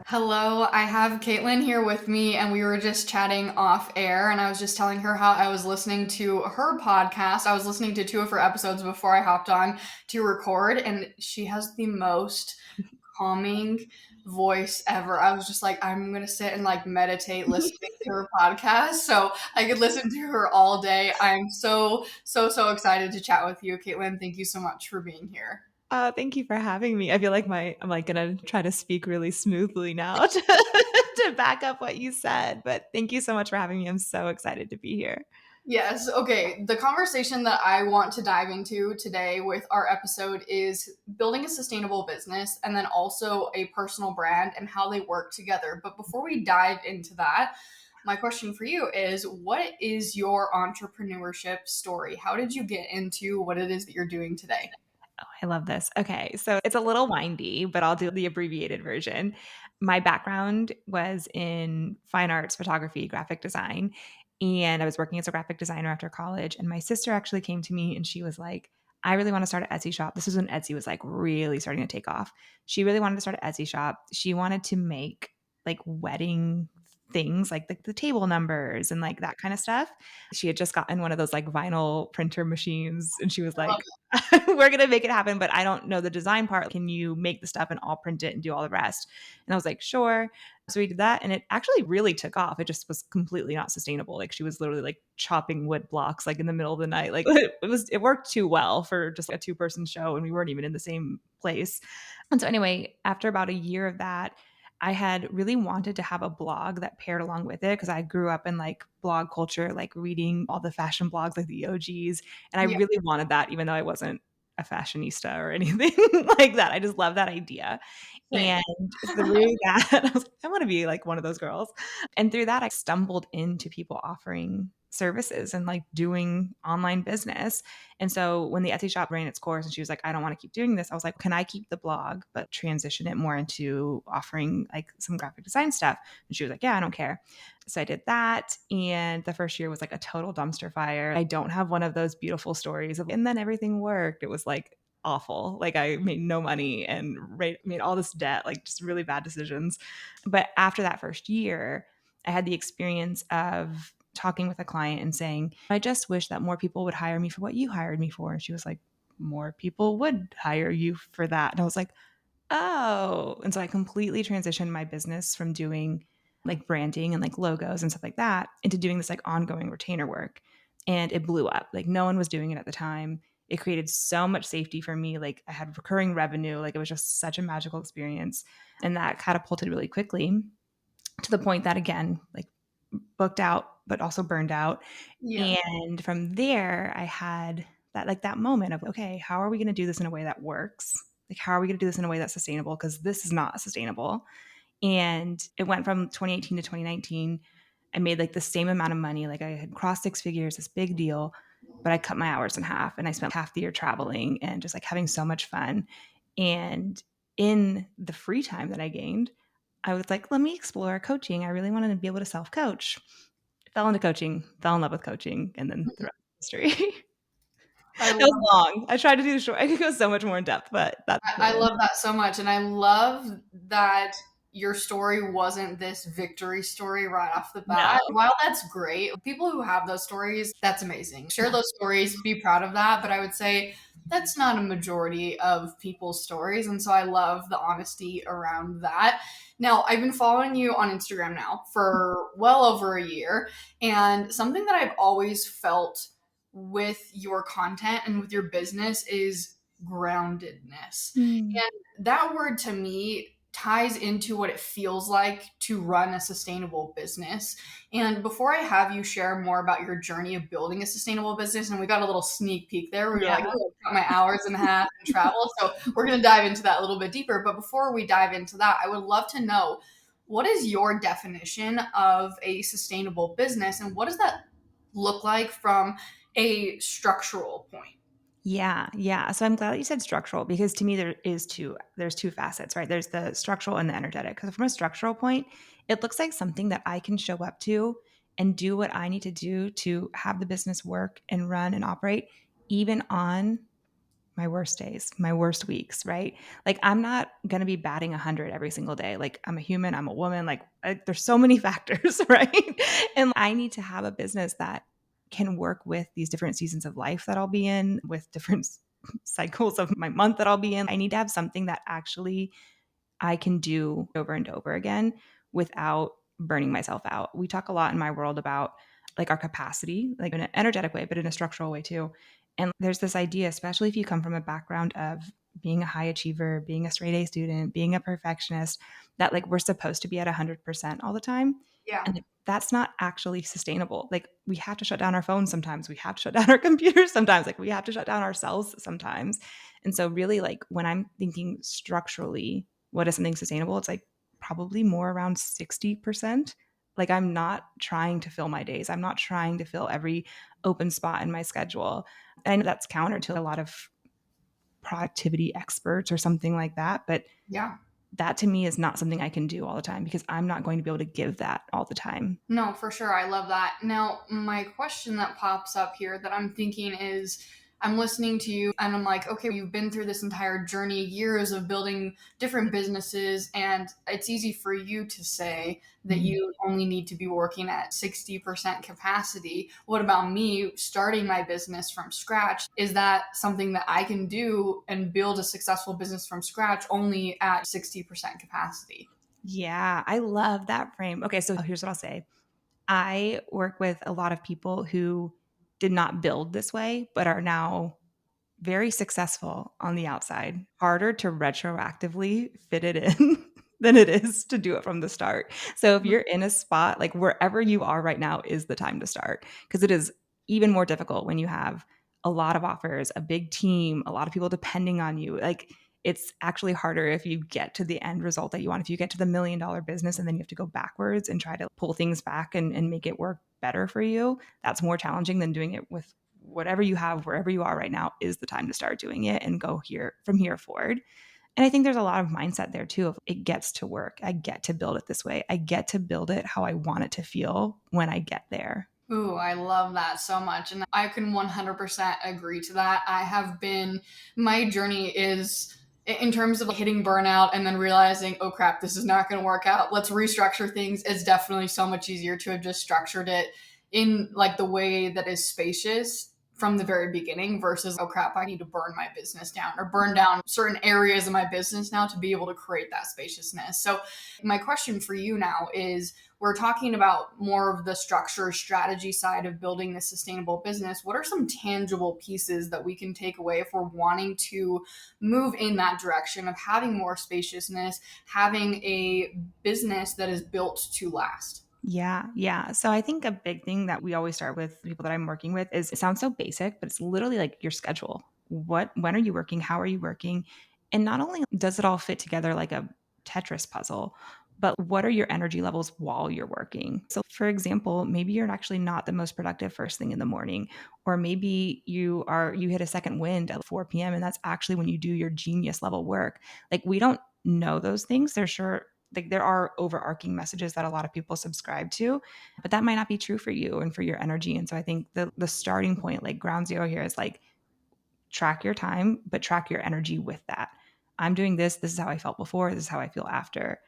Hello, I have Kaitlyn here with me, and we were just chatting off air. And I was just telling her how I was listening to her podcast. I was listening to two of her episodes before I hopped on to record, and she has the most calming voice ever. I was just like, I'm gonna sit and like meditate listening to her podcast, so I could listen to her all day. I'm so excited to chat with you, Kaitlyn. Thank you so much for being here. Thank you for having me. I feel like I'm like gonna try to speak really smoothly now to, to back up what you said. But thank you so much for having me. I'm so excited to be here. Yes. Okay. The conversation that I want to dive into today with our episode is building a sustainable business and then also a personal brand and how they work together. But before we dive into that, my question for you is what is your entrepreneurship story? How did you get into what it is that you're doing today? Oh, I love this. Okay, so it's a little windy, but I'll do the abbreviated version. My background was in fine arts, photography, graphic design, and I was working as a graphic designer after college. And my sister actually came to me and she was like, I really want to start an Etsy shop. This was when Etsy was like really starting to take off. She really wanted to start an Etsy shop. She wanted to make like wedding things like the table numbers and like that kind of stuff. She had just gotten one of those like vinyl printer machines and she was I love like, we're going to make it happen, but I don't know the design part. Can you make the stuff and I'll print it and do all the rest? And I was like, sure. So we did that and it actually really took off. It just was completely not sustainable. Like she was literally like chopping wood blocks like in the middle of the night. Like it worked too well for just like a two-person show and we weren't even in the same place. And so anyway, after about a year of that, I had really wanted to have a blog that paired along with it because I grew up in like blog culture, like reading all the fashion blogs, like the OGs. And I it. really wanted that, even though I wasn't a fashionista or anything like that. I just love that idea. Yeah, And through that, I was like, I want to be like one of those girls. And through that, I stumbled into people offering services and like doing online business. And so when the Etsy shop ran its course and she was like, I don't want to keep doing this, I was like, can I keep the blog, but transition it more into offering like some graphic design stuff? And she was like, yeah, I don't care. So I did that. And the first year was like a total dumpster fire. I don't have one of those beautiful stories of, and then everything worked. It was like awful. Like I made no money and made all this debt, like just really bad decisions. But after that first year, I had the experience of talking with a client and saying, I just wish that more people would hire me for what you hired me for. And she was like, more people would hire you for that. And I was like, oh. And so I completely transitioned my business from doing like branding and like logos and stuff like that into doing this like ongoing retainer work. And it blew up. Like no one was doing it at the time. It created so much safety for me. Like I had recurring revenue. Like it was just such a magical experience. And that catapulted really quickly to the point that again, like booked out, but also burned out. yeah. And from there, I had that like that moment of, okay, how are we going to do this in a way that works? Like, how are we going to do this in a way that's sustainable? Because this is not sustainable. And it went from 2018 to 2019. I made like the same amount of money. Like I had crossed six figures, this big deal, but I cut my hours in half and I spent half the year traveling and just like having so much fun. And in the free time that I gained, I was like, let me explore coaching. I really wanted to be able to self coach. Fell into coaching, fell in love with coaching, and then the rest is history. I That was love long. I tried to do the short. I could go so much more in depth, but that's I love that so much. And I love that your story wasn't this victory story right off the no. bat. While that's great, people who have those stories, that's amazing. Share those stories, be proud of that. But I would say that's not a majority of people's stories. And so I love the honesty around that. Now, I've been following you on Instagram now for well over a year. And something that I've always felt with your content and with your business is groundedness. Mm. And that word to me ties into what it feels like to run a sustainable business. And before I have you share more about your journey of building a sustainable business, and we got a little sneak peek there where you're Yeah. like, oh, I cut my hours in half and travel. So we're going to dive into that a little bit deeper. But before we dive into that, I would love to know what is your definition of a sustainable business and what does that look like from a structural point? Yeah, yeah. So I'm glad that you said structural because to me there's two facets, right? There's the structural and the energetic. Because from a structural point, it looks like something that I can show up to and do what I need to do to have the business work and run and operate, even on my worst days, my worst weeks, right? Like I'm not going to be batting 100 every single day. Like I'm a human, I'm a woman, like there's so many factors, right? And I need to have a business that can work with these different seasons of life that I'll be in, with different cycles of my month that I'll be in. I need to have something that actually I can do over and over again without burning myself out. We talk a lot in my world about like our capacity, like in an energetic way, but in a structural way too. And there's this idea, especially if you come from a background of being a high achiever, being a straight A student, being a perfectionist, that like we're supposed to be at 100% all the time. Yeah. And like, that's not actually sustainable. Like we have to shut down our phones sometimes. We have to shut down our computers sometimes. Like we have to shut down ourselves sometimes. And so really like when I'm thinking structurally, what is something sustainable? It's like probably more around 60%. Like I'm not trying to fill my days. I'm not trying to fill every open spot in my schedule. And I know that's counter to a lot of productivity experts or something like that. But Yeah. that to me is not something I can do all the time because I'm not going to be able to give that all the time. No, for sure. I love that. Now, my question that pops up here that I'm thinking is I'm listening to you and I'm like, okay, you've been through this entire journey, years of building different businesses, and it's easy for you to say that Mhm. you only need to be working at 60% capacity. What about me starting my business from scratch? Is that something that I can do and build a successful business from scratch only at 60% capacity? Yeah, I love that frame. Okay, so here's what I'll say. I work with a lot of people who did not build this way, but are now very successful on the outside. Harder to retroactively fit it in than it is to do it from the start. So if you're in a spot, like wherever you are right now is the time to start because it is even more difficult when you have a lot of offers, a big team, a lot of people depending on you. Like it's actually harder if you get to the end result that you want. If you get to the $1 million business and then you have to go backwards and try to pull things back and make it work better for you, that's more challenging than doing it with whatever you have, wherever you are right now is the time to start doing it and go here from here forward. And I think there's a lot of mindset there too of it gets to work. I get to build it this way. I get to build it how I want it to feel when I get there. Ooh, I love that so much. And I can 100% agree to that. My journey is in terms of hitting burnout and then realizing, oh crap, this is not going to work out. Let's restructure things. It's definitely so much easier to have just structured it in like the way that is spacious from the very beginning versus, oh crap, I need to burn my business down or burn down certain areas of my business now to be able to create that spaciousness. So, my question for you now is, we're talking about more of the structure strategy side of building this sustainable business. What are some tangible pieces that we can take away if we're wanting to move in that direction of having more spaciousness, having a business that is built to last? Yeah, yeah. So I think a big thing that we always start with people that I'm working with is it sounds so basic, but it's literally like your schedule. When are you working? How are you working? And not only does it all fit together like a Tetris puzzle, but what are your energy levels while you're working? So for example, maybe you're actually not the most productive first thing in the morning, or maybe you hit a second wind at 4 p.m. and that's actually when you do your genius level work. Like we don't know those things. They're sure like there are overarching messages that a lot of people subscribe to, but that might not be true for you and for your energy. And so I think the starting point, like ground zero here is like track your time, but track your energy with that. I'm doing this. This is how I felt before. This is how I feel after.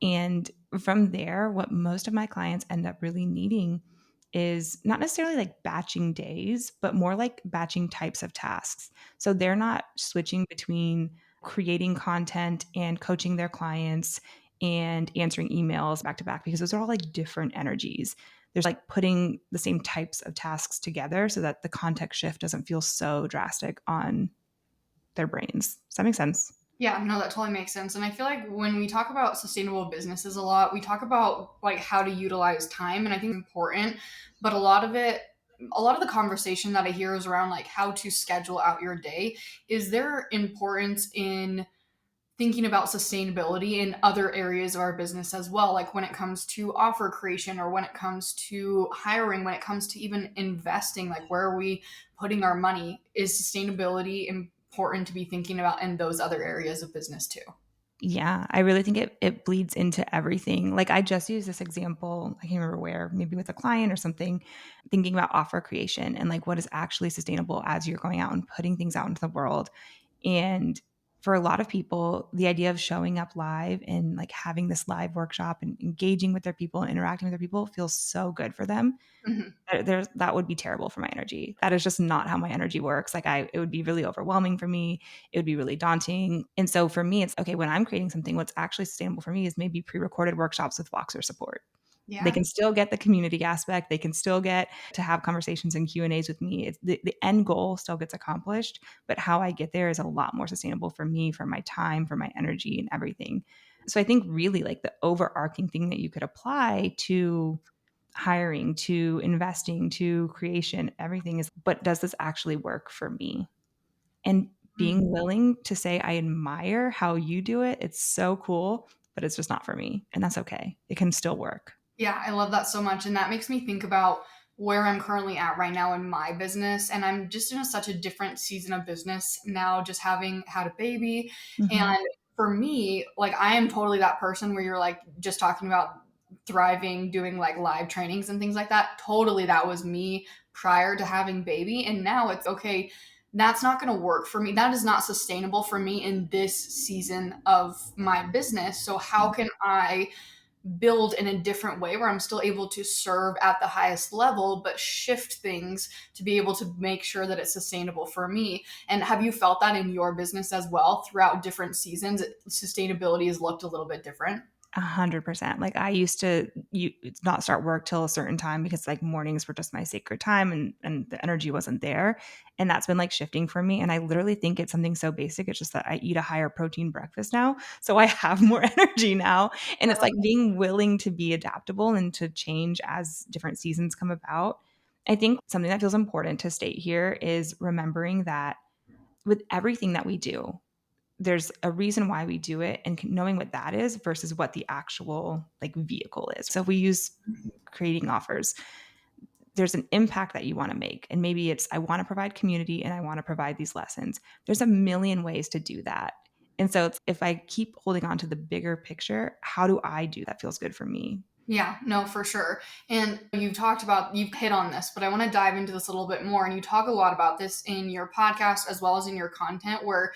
And from there, what most of my clients end up really needing is not necessarily like batching days, but more like batching types of tasks. So they're not switching between creating content and coaching their clients and answering emails back to back because those are all like different energies. There's like putting the same types of tasks together so that the context shift doesn't feel so drastic on their brains. Does that make sense? Yeah, no, that totally makes sense. And I feel like when we talk about sustainable businesses a lot, we talk about like how to utilize time, and I think it's important, but a lot of the conversation that I hear is around like how to schedule out your day. Is there importance in thinking about sustainability in other areas of our business as well, like when it comes to offer creation or when it comes to hiring, when it comes to even investing, like where are we putting our money? Is sustainability important to be thinking about in those other areas of business too? Yeah, I really think it bleeds into everything. Like I just used this example, I can't remember where, maybe with a client or something, thinking about offer creation and like what is actually sustainable as you're going out and putting things out into the world. And for a lot of people, the idea of showing up live and like having this live workshop and engaging with their people and interacting with their people feels so good for them. Mhm. That would be terrible for my energy. That is just not how my energy works. Like it would be really overwhelming for me. It would be really daunting. And so for me, it's okay when I'm creating something, what's actually sustainable for me is maybe pre-recorded workshops with Voxer support. They Yeah. can still get the community aspect. They can still get to have conversations and Q&As with me. The end goal still gets accomplished, but how I get there is a lot more sustainable for me, for my time, for my energy and everything. So I think really like the overarching thing that you could apply to hiring, to investing, to creation, everything is, but does this actually work for me? And being willing to say, I admire how you do it. It's so cool, but it's just not for me. And that's okay. It can still work. Yeah, I love that so much. And that makes me think about where I'm currently at right now in my business. And I'm just in such a different season of business now, just having had a baby. Mhm. And for me, like, I am totally that person where you're like just talking about thriving, doing like live trainings and things like that. Totally, that was me prior to having baby. And now it's okay. That's not going to work for me. That is not sustainable for me in this season of my business. So, how can I build in a different way where I'm still able to serve at the highest level, but shift things to be able to make sure that it's sustainable for me? And have you felt that in your business as well throughout different seasons? Sustainability has looked a little bit different. 100%. Like I used to not start work till a certain time because like mornings were just my sacred time and the energy wasn't there. And that's been like shifting for me. And I literally think it's something so basic. It's just that I eat a higher protein breakfast now. So I have more energy now. And it's like being willing to be adaptable and to change as different seasons come about. I think something that feels important to state here is remembering that with everything that we do, there's a reason why we do it and knowing what that is versus what the actual like vehicle is. So if we use creating offers, there's an impact that you want to make. And maybe it's, I want to provide community and I want to provide these lessons. There's a million ways to do that. And so it's, if I keep holding on to the bigger picture, how do I do that feels good for me? Yeah, no, for sure. And you've hit on this, but I want to dive into this a little bit more. And you talk a lot about this in your podcast as well as in your content, where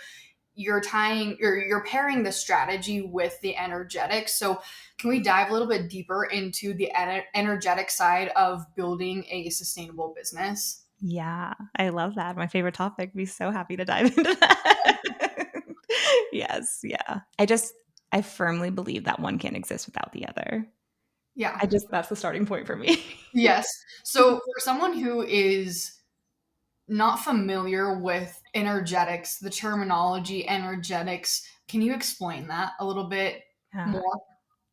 you're pairing the strategy with the energetics. So can we dive a little bit deeper into the energetic side of building a sustainable business? Yeah, I love that. My favorite topic. Be so happy to dive into that. Yes, yeah. I firmly believe that one can't exist without the other. Yeah. That's the starting point for me. Yes. So for someone who is not familiar with energetics, the terminology energetics, can you explain that a little bit Yeah. more?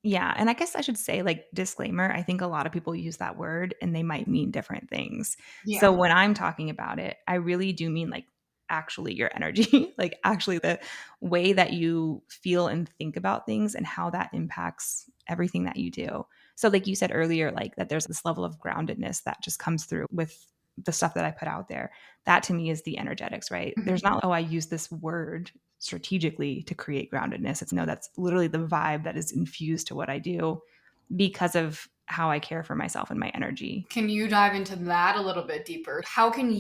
Yeah, and I guess I should say, like, disclaimer, I think a lot of people use that word and they might mean different things. So Yeah. when I'm talking about it, I really do mean like actually your energy, like actually the way that you feel and think about things and how that impacts everything that you do. So like you said earlier, like that there's this level of groundedness that just comes through with the stuff that I put out there. That to me is the energetics, right? Mhm. There's not, oh, I use this word strategically to create groundedness. It's no, that's literally the vibe that is infused to what I do because of how I care for myself and my energy. Can you dive into that a little bit deeper? How can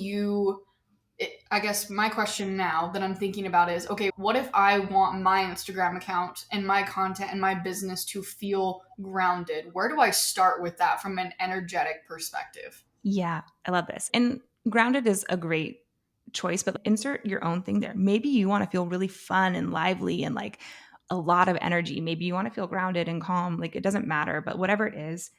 I guess my question now that I'm thinking about is, okay, what if I want my Instagram account and my content and my business to feel grounded? Where do I start with that from an energetic perspective? Yeah, I love this. And grounded is a great choice, but insert your own thing there. Maybe you want to feel really fun and lively and like a lot of energy. Maybe you want to feel grounded and calm. Like it doesn't matter, but whatever it is,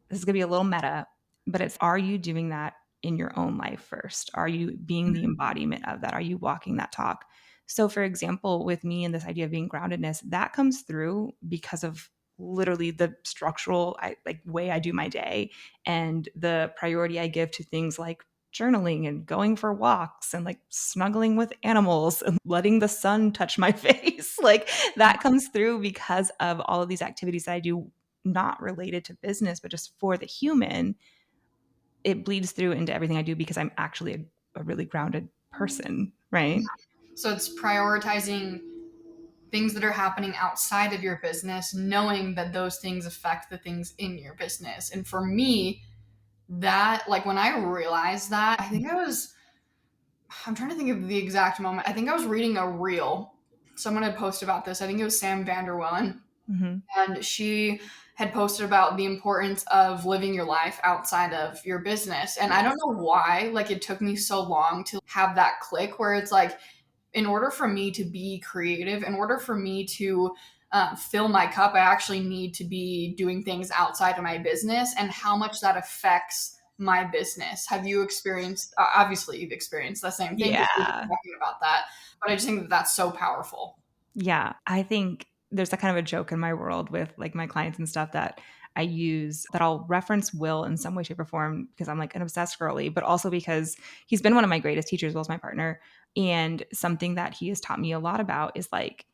this is going to be a little meta, but it's, are you doing that in your own life first? Are you being the embodiment of that? Are you walking that talk? So, for example, with me and this idea of being groundedness, that comes through because of literally the structural like way I do my day and the priority I give to things like journaling and going for walks and like snuggling with animals and letting the sun touch my face. Like that comes through because of all of these activities that I do not related to business, but just for the human, it bleeds through into everything I do because I'm actually a really grounded person, right? So it's prioritizing things that are happening outside of your business, knowing that those things affect the things in your business. And for me, that, like, when I realized that, I'm trying to think of the exact moment. I think I was reading a reel. Someone had posted about this. I think it was Sam Vanderwellen. Mm-hmm. And she had posted about the importance of living your life outside of your business. And I don't know why, like, it took me so long to have that click where it's like, in order for me to be creative, in order for me to fill my cup, I actually need to be doing things outside of my business, and how much that affects my business. Have you experienced, obviously, you've experienced the same thing because we've been Yeah. talking about that, but I just think that that's so powerful. Yeah. I think there's a kind of a joke in my world with like my clients and stuff that I use that I'll reference Will in some way, shape, or form because I'm like an obsessed girly, but also because he's been one of my greatest teachers, as well as my partner. And something that he has taught me a lot about is like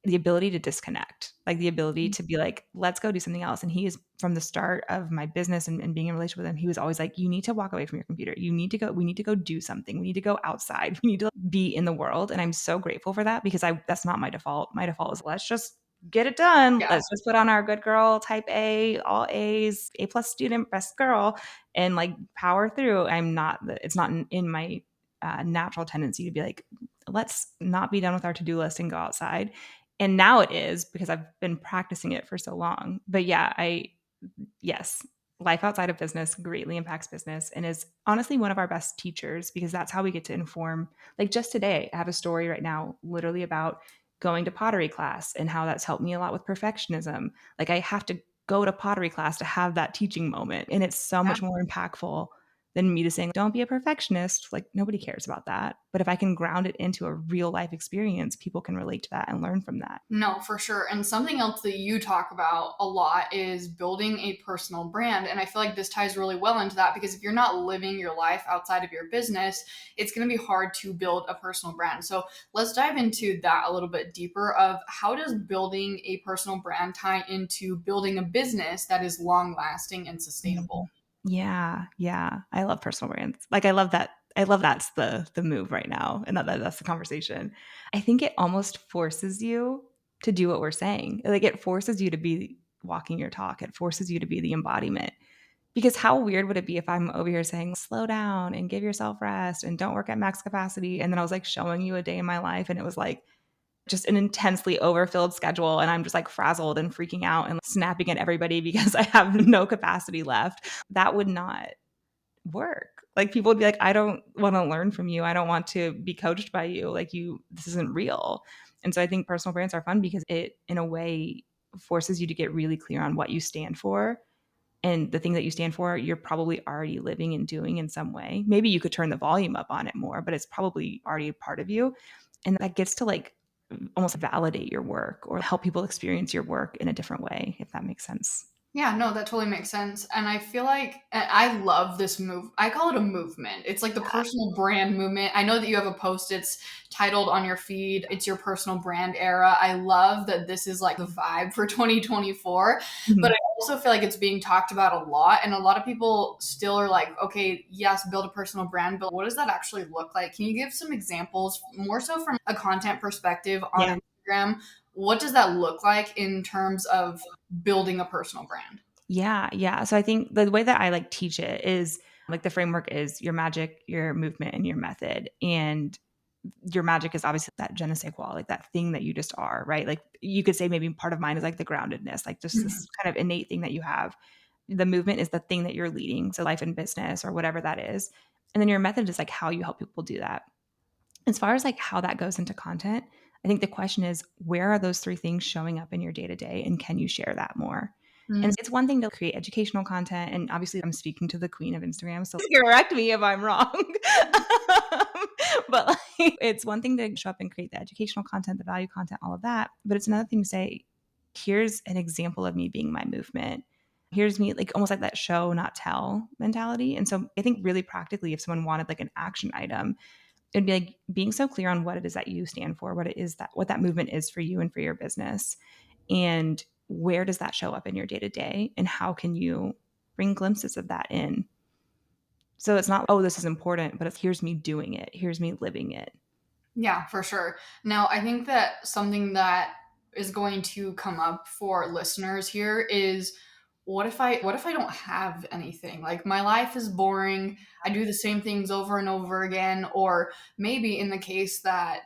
the ability to disconnect, like the ability to be like, let's go do something else. And he is from the start of my business and being in a relationship with him, he was always like, you need to walk away from your computer. We need to go do something. We need to go outside. We need to be in the world. And I'm so grateful for that because that's not my default. My default is let's just get it done. Yeah. Let's just put on our good girl, type A, all A's, A+ student, best girl, and like power through. It's not in my natural tendency to be like, let's not be done with our to-do list and go outside. And now it is because I've been practicing it for so long. But yeah, yes, life outside of business greatly impacts business and is honestly one of our best teachers because that's how we get to inform. Like just today, I have a story right now literally about going to pottery class and how that's helped me a lot with perfectionism. Like I have to go to pottery class to have that teaching moment. And it's so much more impactful than me just saying, don't be a perfectionist. Like nobody cares about that. But if I can ground it into a real life experience, people can relate to that and learn from that. No, for sure. And something else that you talk about a lot is building a personal brand. And I feel like this ties really well into that because if you're not living your life outside of your business, it's going to be hard to build a personal brand. So let's dive into that a little bit deeper of how does building a personal brand tie into building a business that is long lasting and sustainable? Mhm. Yeah, yeah. I love personal brands. Like I love that. I love that's the move right now, and that's the conversation. I think it almost forces you to do what we're saying. Like it forces you to be walking your talk. It forces you to be the embodiment. Because how weird would it be if I'm over here saying slow down and give yourself rest and don't work at max capacity, and then I was like showing you a day in my life, and it was like just an intensely overfilled schedule and I'm just like frazzled and freaking out and snapping at everybody because I have no capacity left. That would not work. Like people would be like, I don't want to learn from you. I don't want to be coached by you. Like this isn't real. And so I think personal brands are fun because it in a way forces you to get really clear on what you stand for. And the thing that you stand for, you're probably already living and doing in some way. Maybe you could turn the volume up on it more, but it's probably already a part of you. And that gets to like almost validate your work or help people experience your work in a different way, if that makes sense. Yeah, no, that totally makes sense. And I feel like I love this move. I call it a movement. It's like the personal brand movement. I know that you have a post, it's titled on your feed, it's your personal brand era. I love that this is like the vibe for 2024, but Mhm. I also feel like it's being talked about a lot. And a lot of people still are like, okay, yes, build a personal brand, but what does that actually look like? Can you give some examples, more so from a content perspective Yeah. on Instagram? What does that look like in terms of building a personal brand? Yeah. Yeah. So I think the way that I like teach it is like the framework is your magic, your movement, and your method. And your magic is obviously that je ne sais quoi, like that thing that you just are, right? Like you could say maybe part of mine is like the groundedness, like just this kind of innate thing that you have. The movement is the thing that you're leading. So life and business or whatever that is. And then your method is like how you help people do that. As far as like how that goes into content, I think the question is where are those three things showing up in your day to day and can you share that more? Mm. And it's one thing to create educational content. And obviously, I'm speaking to the queen of Instagram. So correct me if I'm wrong. But like, it's one thing to show up and create the educational content, the value content, all of that. But it's another thing to say, here's an example of me being my movement. Here's me, like almost like that show, not tell mentality. And so I think really practically, if someone wanted like an action item, it'd be like being so clear on what it is that you stand for, what that movement is for you and for your business. And where does that show up in your day to day? And how can you bring glimpses of that in? So it's not, oh, this is important, but it's here's me doing it. Here's me living it. Yeah, for sure. Now, I think that something that is going to come up for listeners here is, what if I don't have anything? Like, my life is boring. I do the same things over and over again. Or maybe in the case that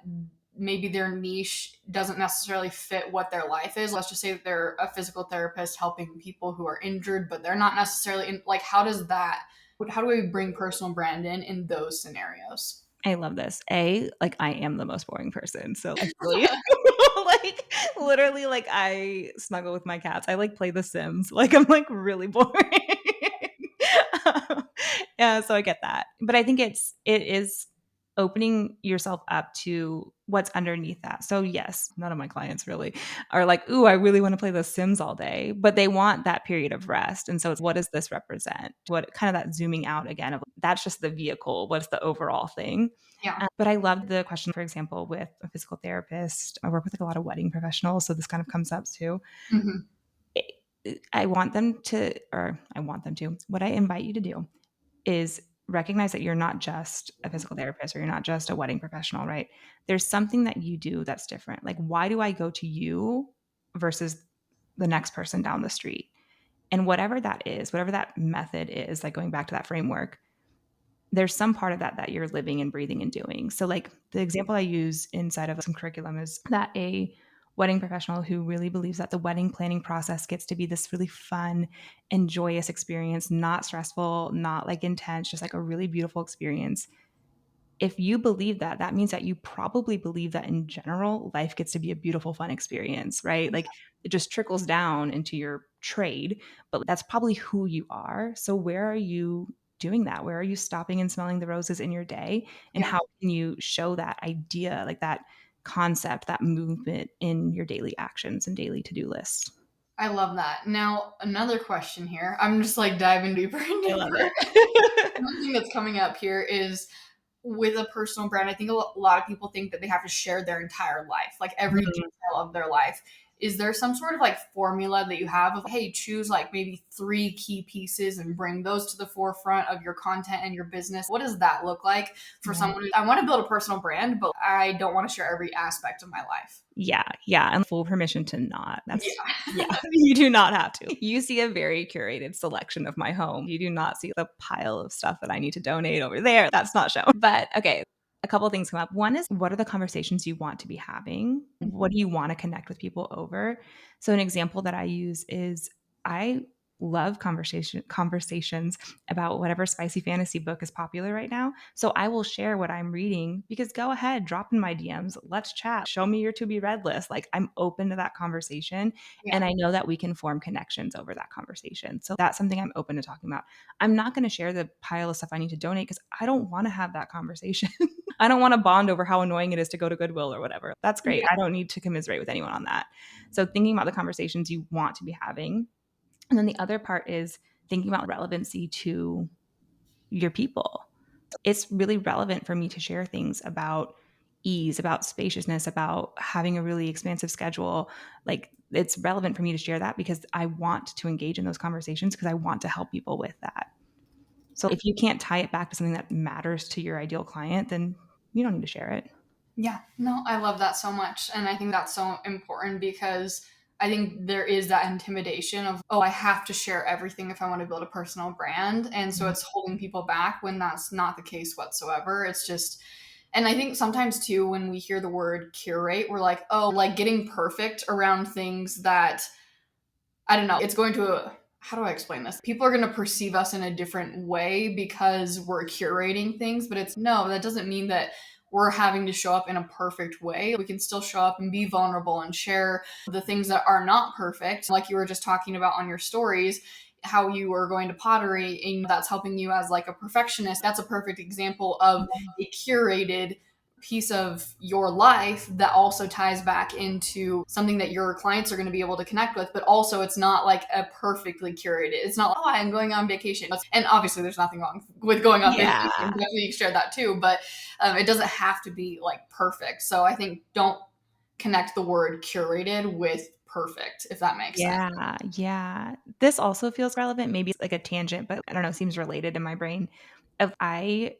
maybe their niche doesn't necessarily fit what their life is. Let's just say that they're a physical therapist helping people who are injured, but they're not necessarily in, like, how do we bring personal brand in those scenarios? I love this. Like I am the most boring person. So I feel you. Like literally like I snuggle with my cats. I like play The Sims. Like I'm like really boring. Yeah, so I get that. But I think it is opening yourself up to what's underneath that. So yes, none of my clients really are like, "Ooh, I really want to play The Sims all day," but they want that period of rest. And so it's what does this represent? What kind of that zooming out again of that's just the vehicle. What's the overall thing? Yeah. But I love the question, for example, with a physical therapist. I work with like a lot of wedding professionals, so this kind of comes up too. Hmm. I want them to, or I want them to, what I invite you to do is recognize that you're not just a physical therapist or you're not just a wedding professional, right? There's something that you do that's different. Like, why do I go to you versus the next person down the street? And whatever that is, whatever that method is, like going back to that framework, there's some part of that that you're living and breathing and doing. So, like the example I use inside of some curriculum is that a wedding professional who really believes that the wedding planning process gets to be this really fun and joyous experience, not stressful, not like intense, just like a really beautiful experience. If you believe that, that means that you probably believe that in general, life gets to be a beautiful, fun experience, right? Like it just trickles down into your trade, but that's probably who you are. So, where are you doing that? Where are you stopping and smelling the roses in your day? And Yeah. how can you show that idea, like that concept, that movement in your daily actions and daily to do list? I love that. Now, another question here. I'm just like diving deeper and I love deeper. it. One thing that's coming up here is with a personal brand. I think a lot of people think that they have to share their entire life, like every Mhm. detail of their life. Is there some sort of like formula that you have of, hey, choose like maybe three key pieces and bring those to the forefront of your content and your business? What does that look like for Yeah. someone I want to build a personal brand, but I don't want to share every aspect of my life? Yeah, yeah, and full permission to not. That's yeah, Yeah. you do not have to. You see a very curated selection of my home. You do not see the pile of stuff that I need to donate over there. That's not shown. But okay, a couple of things come up. One is what are the conversations you want to be having? What do you want to connect with people over? So an example that I use is I love conversations about whatever spicy fantasy book is popular right now. So I will share what I'm reading because go ahead, drop in my DMs. Let's chat. Show me your to be read list. Like I'm open to that conversation. Yeah. And I know that we can form connections over that conversation. So that's something I'm open to talking about. I'm not going to share the pile of stuff I need to donate because I don't want to have that conversation. I don't want to bond over how annoying it is to go to Goodwill or whatever. That's great. Yeah. I don't need to commiserate with anyone on that. So thinking about the conversations you want to be having. And then the other part is thinking about relevancy to your people. It's really relevant for me to share things about ease, about spaciousness, about having a really expansive schedule. Like it's relevant for me to share that because I want to engage in those conversations because I want to help people with that. So if you can't tie it back to something that matters to your ideal client, then you don't need to share it. Yeah, no, I love that so much. And I think that's so important because I think there is that intimidation of, oh, I have to share everything if I want to build a personal brand. And so it's holding people back when that's not the case whatsoever. It's just, and I think sometimes too, when we hear the word curate, we're like, oh, like getting perfect around things that I don't know. It's going to, how do I explain this? People are going to perceive us in a different way because we're curating things, but it's no, that doesn't mean that we're having to show up in a perfect way. We can still show up and be vulnerable and share the things that are not perfect. Like you were just talking about on your stories, how you were going to pottery and that's helping you as like a perfectionist. That's a perfect example of a curated piece of your life that also ties back into something that your clients are going to be able to connect with, but also it's not like a perfectly curated. It's not like, oh, I'm going on vacation. And obviously there's nothing wrong with going on vacation. Yeah. Definitely share that too, but it doesn't have to be like perfect. So I think don't connect the word curated with perfect, if that makes sense. Yeah, yeah. This also feels relevant. Maybe it's like a tangent, but I don't know, seems related in my brain. Of I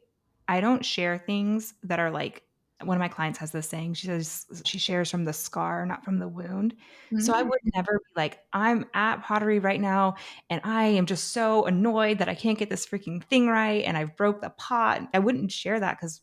don't share things that are like One of my clients has this saying. She says she shares from the scar, not from the wound. So I Mm, would never be like, I'm at pottery right now and I am just so annoyed that I can't get this freaking thing right and I've broke the pot. I wouldn't share that because,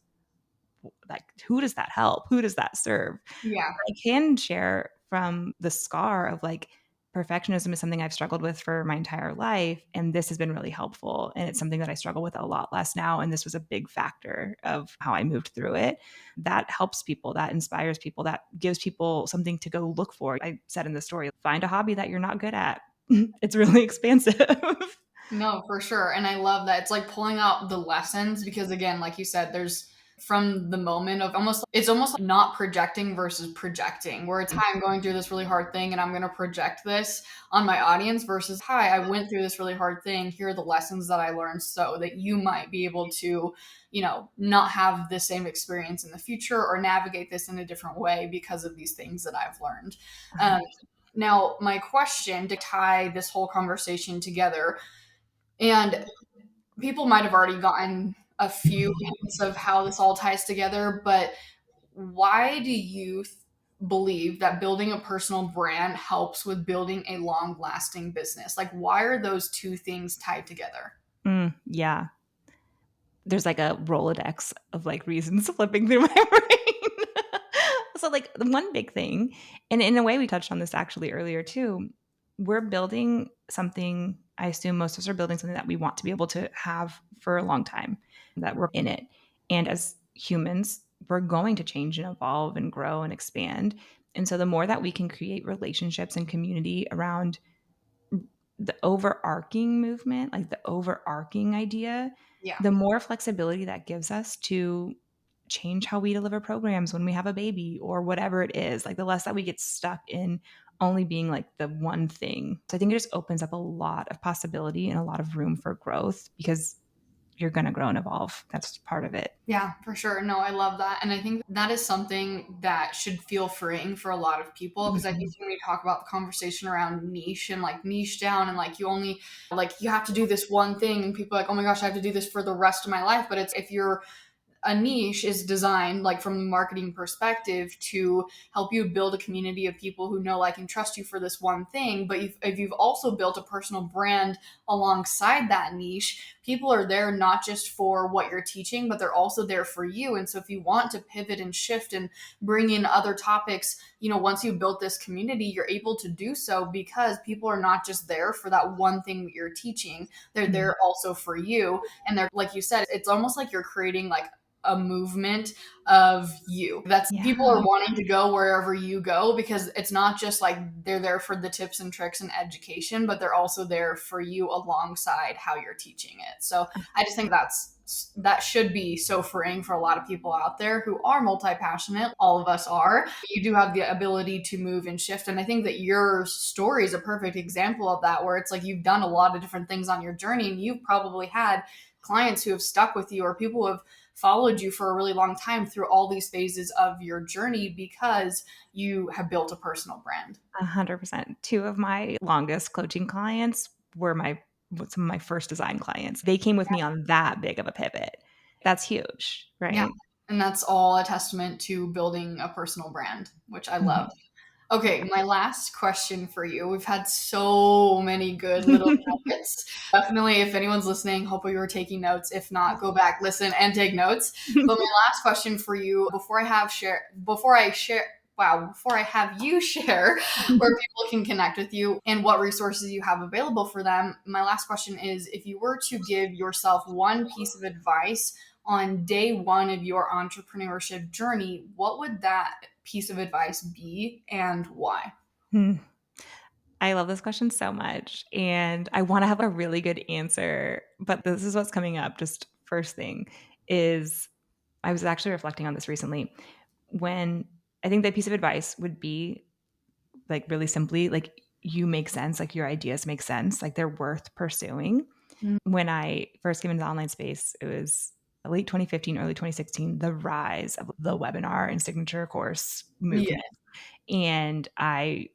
like, who does that help? Who does that serve? yeah. I can share from the scar of, like, perfectionism is something I've struggled with for my entire life, and this has been really helpful, and it's something that I struggle with a lot less now, and this was a big factor of how I moved through it. That helps people, that inspires people, that gives people something to go look for. I said in the story, find a hobby that you're not good at. It's really expansive. No, for sure. And I love that. It's like pulling out the lessons because, again, like you said, there's from the moment of almost, it's almost like not projecting versus projecting, where it's, hi, I'm going through this really hard thing and I'm going to project this on my audience versus, hi, I went through this really hard thing. Here are the lessons that I learned so that you might be able to, not have the same experience in the future or navigate this in a different way because of these things that I've learned. Um, Now, my question to tie this whole conversation together, and people might have already gotten a few hints of how this all ties together, but why do you believe that building a personal brand helps with building a long lasting business? Like, why are those two things tied together? Yeah. There's like a Rolodex of like reasons flipping through my brain. So, like, the one big thing, and in a way we touched on this actually earlier too, we're building something. I assume most of us are building something that we want to be able to have for a long time, that we're in it. And as humans, we're going to change and evolve and grow and expand. And so the more that we can create relationships and community around the overarching movement, like the overarching idea, Yeah. the more flexibility that gives us to change how we deliver programs when we have a baby or whatever it is, like the less that we get stuck in only being like the one thing. So I think it just opens up a lot of possibility and a lot of room for growth because you're going to grow and evolve. That's part of it. Yeah, for sure. No, I love that. And I think that is something that should feel freeing for a lot of people. Because I think Mhm. when we talk about the conversation around niche and like niche down and like you only, like, you have to do this one thing, and people are like, oh my gosh, I have to do this for the rest of my life. But it's, if you're, a niche is designed, like, from the marketing perspective, to help you build a community of people who know, like, and trust you for this one thing. But if you've also built a personal brand alongside that niche, people are there not just for what you're teaching, but they're also there for you. And so if you want to pivot and shift and bring in other topics, once you've built this community, you're able to do so because people are not just there for that one thing that you're teaching. They're Mhm. there also for you. And they're, like you said, it's almost like you're creating like a movement of you. That's, Yeah. people are wanting to go wherever you go because it's not just like they're there for the tips and tricks and education, but they're also there for you alongside how you're teaching it. So I just think that should be so freeing for a lot of people out there who are multi-passionate. All of us are. You do have the ability to move and shift. And I think that your story is a perfect example of that, where it's like you've done a lot of different things on your journey and you've probably had clients who have stuck with you or people who have followed you for a really long time through all these phases of your journey because you have built a personal brand. 100%. Two of my longest coaching clients were some of my first design clients. They came with me on that big of a pivot. That's huge, Yeah. right? And that's all a testament to building a personal brand, which I love. Okay, my last question for you. We've had so many good little nuggets. Definitely, if anyone's listening, hopefully you were taking notes. If not, go back, listen, and take notes. But my last question for you, before I have you share where people can connect with you and what resources you have available for them, my last question is, if you were to give yourself one piece of advice on day one of your entrepreneurship journey, what would that piece of advice be and why? Hmm. I love this question so much, and I wanna have a really good answer, but this is what's coming up, just first thing, is I was actually reflecting on this recently. When I think that piece of advice would be, like, really simply, like, you make sense, like, your ideas make sense, like, they're worth pursuing. Mm, When I first came into the online space, it was late 2015, early 2016, the rise of the webinar and signature course yeah. movement. And I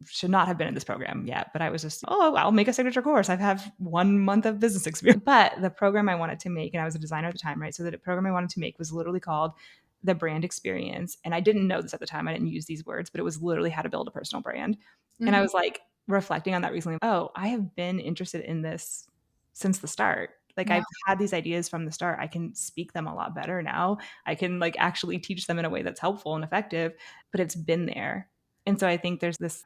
should not have been in this program yet, but I was just, oh, I'll make a signature course. I have 1 month of business experience. But the program I wanted to make, and I was a designer at the time, right? So the program I wanted to make was literally called the brand experience. And I didn't know this at the time. I didn't use these words, but it was literally how to build a personal brand. And I Mhm. was like reflecting on that recently. Oh, I have been interested in this since the start. Like Yeah. I've had these ideas from the start. I can speak them a lot better now. I can like actually teach them in a way that's helpful and effective, but it's been there. And so I think there's this,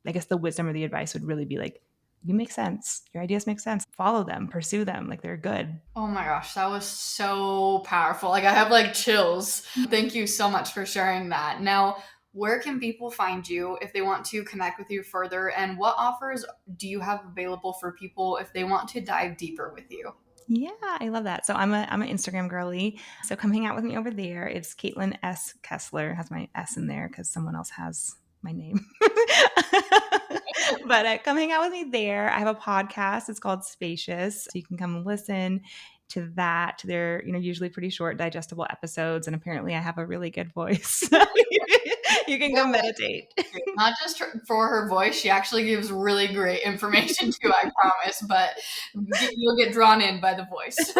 I guess the wisdom or the advice would really be like, you make sense. Your ideas make sense. Follow them, pursue them. Like they're good. Oh my gosh, that was so powerful. Like I have like chills. Thank you so much for sharing that. Now, where can people find you if they want to connect with you further? And what offers do you have available for people if they want to dive deeper with you? Yeah, I love that. So I'm an Instagram girly. So come hang out with me over there. It's Kaitlyn S. Kessler. Has my S in there because someone else has my name. But come hang out with me there. I have a podcast. It's called Spacious. So you can come listen to that. They're, usually pretty short, digestible episodes. And apparently I have a really good voice. So you can go meditate. Not just for her voice, she actually gives really great information too, I promise, but you'll get drawn in by the voice.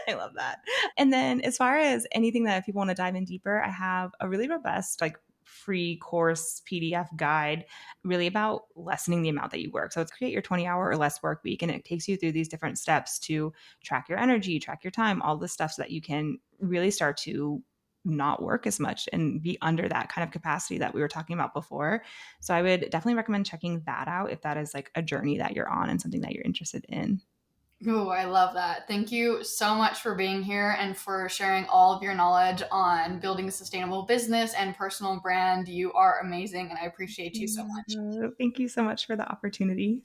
I love that. And then as far as anything that if people want to dive in deeper, I have a really robust, like free course PDF guide really about lessening the amount that you work. So it's create your 20-hour or less work week. And it takes you through these different steps to track your energy, track your time, all this stuff so that you can really start to not work as much and be under that kind of capacity that we were talking about before. So I would definitely recommend checking that out if that is like a journey that you're on and something that you're interested in. Ooh, I love that. Thank you so much for being here and for sharing all of your knowledge on building a sustainable business and personal brand. You are amazing, and I appreciate you so much. Thank you so much for the opportunity.